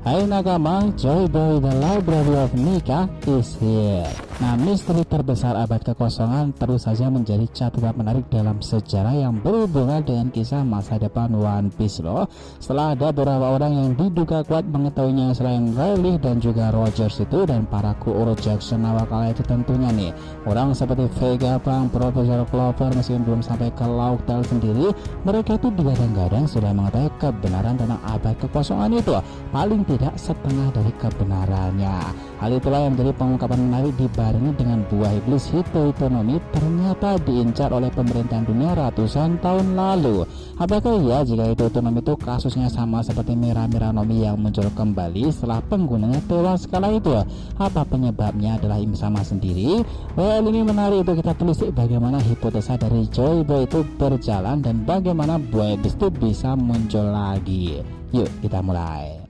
Hai nakama, Joy Boy The Library of Nika is here. Nah, misteri terbesar abad kekosongan terus saja menjadi catatan menarik dalam sejarah yang berhubungan dengan kisah masa depan One Piece loh. Setelah ada beberapa orang yang diduga kuat mengetahuinya selain Rayleigh dan juga Rogers itu dan para kru Urut Jackson awal kala itu tentunya nih. Orang seperti Vegapunk, Profesor Clover meskipun belum sampai ke Laughtale sendiri, mereka itu digadang-gadang sudah mengetahui kebenaran tentang abad kekosongan itu. Paling tidak setengah dari kebenarannya. Hal itulah yang menjadi pengungkapan menarik dibarengi dengan buah iblis Hitoitonomi ternyata diincar oleh pemerintahan dunia ratusan tahun lalu. Apakah iya jika Hitoitonomi itu kasusnya sama seperti Mera-Mera Nomi yang muncul kembali setelah penggunanya tewas kala itu? Apa penyebabnya adalah Im Sama sendiri? Well, ini menarik untuk kita telisik bagaimana hipotesa dari Joy Boy itu berjalan dan bagaimana buah iblis itu bisa muncul lagi. Yuk kita mulai.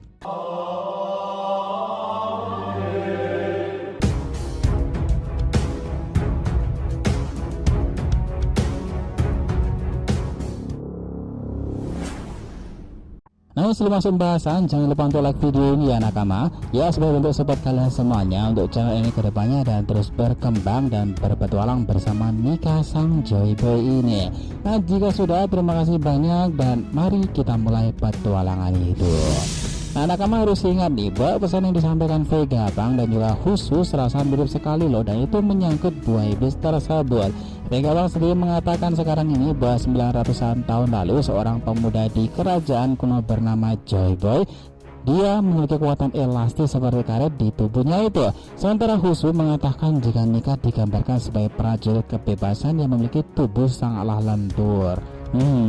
Namun sebelum masuk pembahasan, jangan lupa untuk like video ini ya nakama, ya sebagai bentuk support kalian semuanya untuk channel ini kedepannya dan terus berkembang dan berpetualang bersama Nika sang Joy Boy ini. Nah jika sudah, terima kasih banyak dan mari kita mulai petualangan itu. Nah nakama harus ingat nih bahwa pesan yang disampaikan Vegapunk dan juga khusus rasa mirip sekali loh, dan itu menyangkut buah iblis tersebut. Vegapunk sendiri mengatakan sekarang ini bahwa 900-an tahun lalu seorang pemuda di kerajaan kuno bernama Joy Boy, dia memiliki kekuatan elastis seperti karet di tubuhnya itu. Sementara Husu mengatakan jika Nika digambarkan sebagai prajurit kebebasan yang memiliki tubuh sangatlah lentur.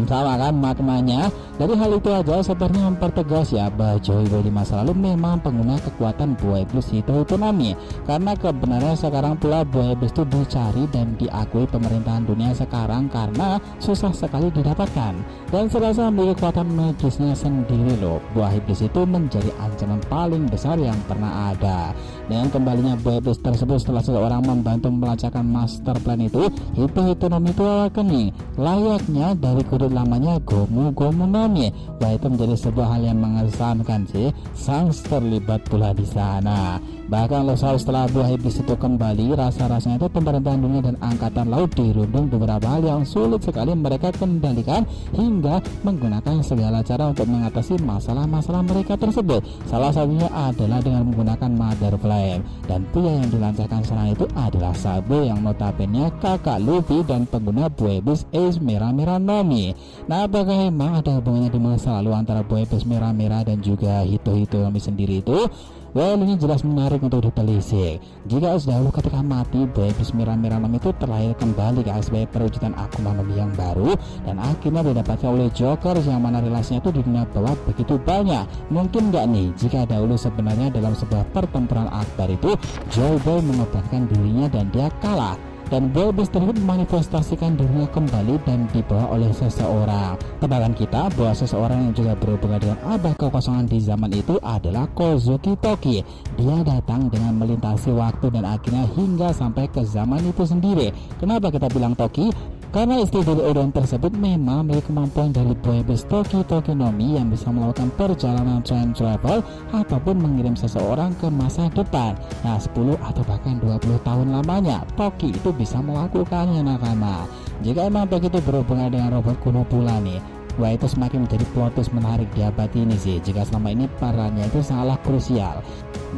Sama kan maknanya. Dari hal itu aja sepertinya mempertegas ya bahwa Joy Boy di masa lalu memang pengguna kekuatan buah iblis Hitoitonomi. Karena kebenarannya sekarang pula buah iblis itu dicari dan diakui pemerintahan dunia sekarang karena susah sekali didapatkan. Dan serasa memiliki kekuatan magisnya sendiri loh. Buah iblis itu menjadi ancaman paling besar yang pernah ada. Dengan kembalinya buah iblis tersebut setelah seseorang membantu melancarkan master plan itu, Hitoitonomi itu awakening layaknya dari kudut lamanya Gomu Nomi. Wah, itu menjadi sebuah hal yang mengesankan sih. Sans terlibat pula di sana. Bahkan lo tahu setelah buah iblis itu kembali, rasa-rasanya itu pemerintahan dunia dan angkatan laut dirundung beberapa hal yang sulit sekali mereka kendalikan hingga menggunakan segala cara untuk mengatasi masalah-masalah mereka tersebut. Salah satunya adalah dengan menggunakan Mother Flame, dan pria yang dilancarkan serangan itu adalah Sabo yang notabene kakak Luffy dan pengguna buah iblis Ace Mera-Mera Nomi. Nah apakah emang ada hubungannya di masa lalu antara buah iblis Mera-Mera dan juga Hitoitonomi sendiri itu? Well, ini jelas menarik untuk ditelisik. Jika dahulu ketika mati, buah iblis Mera-Mera Nomi itu terlahir kembali ke sebagai perwujudan Akuma Nomi yang baru dan akhirnya didapatkan oleh Joker yang mana relasinya itu di dunia bawah begitu banyak. Mungkin nggak nih jika dahulu sebenarnya dalam sebuah pertempuran akbar itu Joy Boy mengorbankan dirinya dan dia kalah, dan buah iblis tersebut memanifestasikan dirinya kembali dan dibawa oleh seseorang. Tebakan kita bahwa seseorang yang juga berhubungan dengan abad kekosongan di zaman itu adalah Kozuki Toki. Dia datang dengan melintasi waktu dan akhirnya hingga sampai ke zaman itu sendiri. Kenapa kita bilang Toki? Karena istri dari Odon tersebut memang memiliki kemampuan dari buah iblis Toki-Toki-Nomi yang bisa melakukan perjalanan time travel ataupun mengirim seseorang ke masa depan. Nah 10 atau bahkan 20 tahun lamanya Toki itu bisa melakukannya nakama. Jika emang Toki itu berhubungan dengan robot kuno pula nih, wah itu semakin menjadi plot twist menarik di abad ini sih. Jika selama ini perannya itu sangatlah krusial,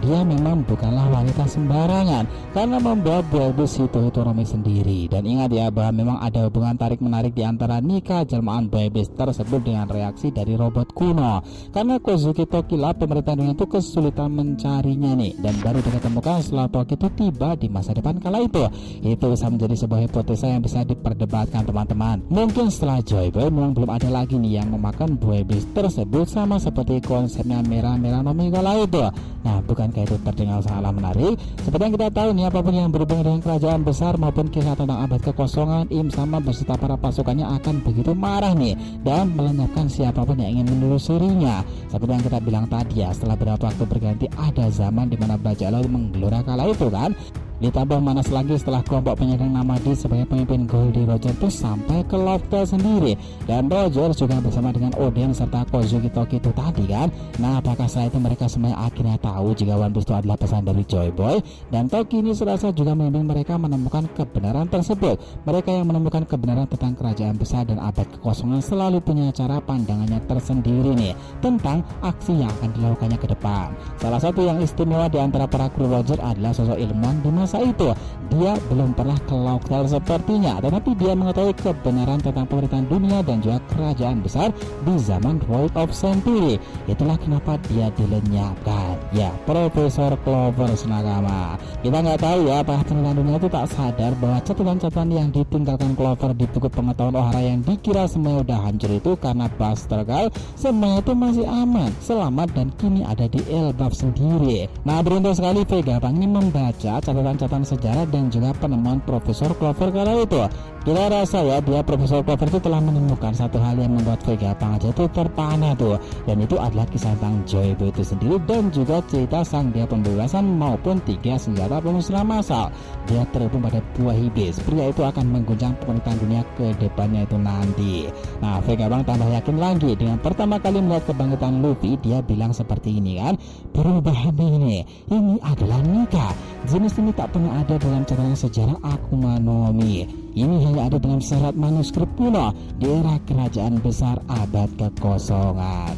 dia memang bukanlah wanita sembarangan karena membawa buah iblis Hitoitonomi sendiri. Dan ingat ya bahwa memang ada hubungan tarik menarik di antara Nika jelmaan buah iblis tersebut dengan reaksi dari robot kuno. Karena Kozuki Toki lah pemerintahan dunia itu kesulitan mencarinya nih, dan baru ditemukan setelah Toki itu tiba di masa depan kala itu. Itu bisa menjadi sebuah hipotesa yang bisa diperdebatkan teman-teman. Mungkin setelah Joy Boy memang belum ada lagi nih yang memakan buah iblis tersebut sama seperti konsepnya Mera-Mera Nomi kala itu. Nah bukankah itu terdengar sangatlah menarik? Seperti yang kita tahu nih, apapun yang berhubungan dengan kerajaan besar maupun kisah tentang abad kekosongan, Im Sama beserta para pasukannya akan begitu marah nih dan melenyapkan siapapun yang ingin menelusurinya. Seperti yang kita bilang tadi ya, setelah beberapa waktu berganti ada zaman dimana bajak laut menggelora kala itu kan. Ditambah manas lagi setelah kelompok penyandang nama D sebagai pemimpin Goldie Roger itu sampai ke Loftel sendiri, dan Roger juga bersama dengan Oden serta Kozuki Toki itu tadi kan. Nah, apakah setelah itu mereka semuanya akhirnya tahu jika One Piece itu adalah pesan dari Joy Boy, dan Toki ini serasa juga membimbing mereka menemukan kebenaran tersebut. Mereka yang menemukan kebenaran tentang kerajaan besar dan abad kekosongan selalu punya cara pandangannya tersendiri nih tentang aksi yang akan dilakukannya ke depan. Salah satu yang istimewa di antara para kru Roger adalah sosok ilmuwan di masa itu. Dia belum pernah ke Loftel sepertinya, tetapi dia mengetahui kebenaran tentang pemerintahan dunia dan juga kerajaan besar di zaman Void of Century. Itulah kenapa dia dilenyapkan. Ya, Profesor Clover nakama. Kita nggak tahu ya apakah pemerintahan dunia itu tak sadar bahwa catatan-catatan yang ditinggalkan Clover di buku pengetahuan Ohara yang dikira semuanya udah hancur itu karena Buster Call, semuanya itu masih aman, selamat, dan kini ada di Elbaf sendiri. Nah, beruntung sekali Vegapunk ini membaca catatan-catatan sejarah dan juga penemuan Profesor Clover kala itu. Kita rasa ya dia Profesor Clover itu telah menemukan satu hal yang membuat Vegapunk aja itu terpana tuh, dan itu adalah kisah tentang Joy Boy itu sendiri dan juga cerita sang dia pembebasan maupun 3 senjata pemusnah massal. Dia terhubung pada buah iblis. Pria itu akan mengguncang pemerintahan dunia ke depannya itu nanti. Nah, Vegapunk tambah yakin lagi dengan pertama kali melihat kebangkitan Luffy. Dia bilang seperti ini kan, perubahan ini adalah Nika. Jenis ini tak pernah ada dalam catatan sejarah Akuma no Mi. Ini hanya ada dalam serat manuskrip kuno di era kerajaan besar abad kekosongan.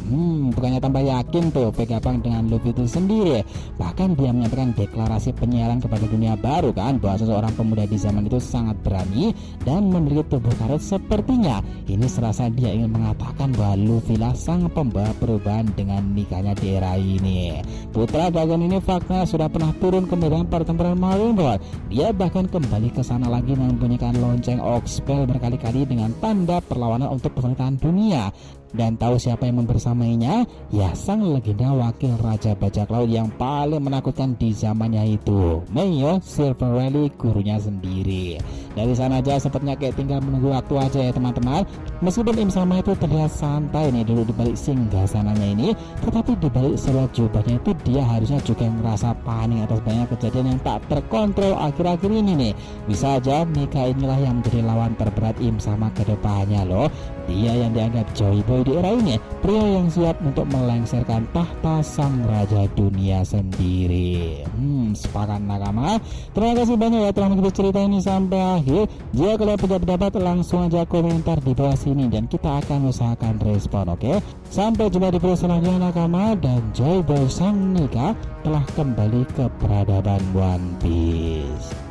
Bukannya tambah yakin tuh Vegapunk dengan Luffy itu sendiri. Bahkan dia menyampaikan deklarasi penyiaran kepada dunia baru kan, bahwa seseorang pemuda di zaman itu sangat berani dan memiliki tubuh karet sepertinya. Ini serasa dia ingin mengatakan bahwa Luffy lah sang pembawa perubahan dengan nikahnya di era ini. Putra Dragon ini fakta sudah pernah turun ke medan pertempuran Marineford. Dia bahkan kembali ke sana lagi membunyikan lonceng Oxpel berkali-kali dengan tanda perlawanan untuk pemerintahan dunia. Dan tahu siapa yang membersamainya? Ya, sang legenda wakil raja bajak laut yang paling menakutkan di zamannya itu, Mayo Silver Rally, gurunya sendiri. Dari sana aja sepertinya kayak tinggal menunggu waktu aja ya teman-teman. Meskipun Im Sama itu terlihat santai nih dulu di balik singgasananya ini, tetapi di balik seluruh jubahnya itu dia harusnya juga ngerasa panik atas banyak kejadian yang tak terkontrol akhir-akhir ini nih. Bisa aja Nika inilah yang menjadi lawan terberat Im Sama ke depannya loh. Dia yang dianggap Joy Boy di era ini, pria yang siap untuk melengsarkan tahta sang raja dunia sendiri. Sepakat nakama. Terima kasih banyak ya telah mengikuti cerita ini sampai akhir. Jika kalian punya pendapat, langsung aja komentar di bawah sini dan kita akan usahakan respon, oke? Sampai jumpa di video selanjutnya nakama, dan Joy Boy sang Nika telah kembali ke peradaban One Piece.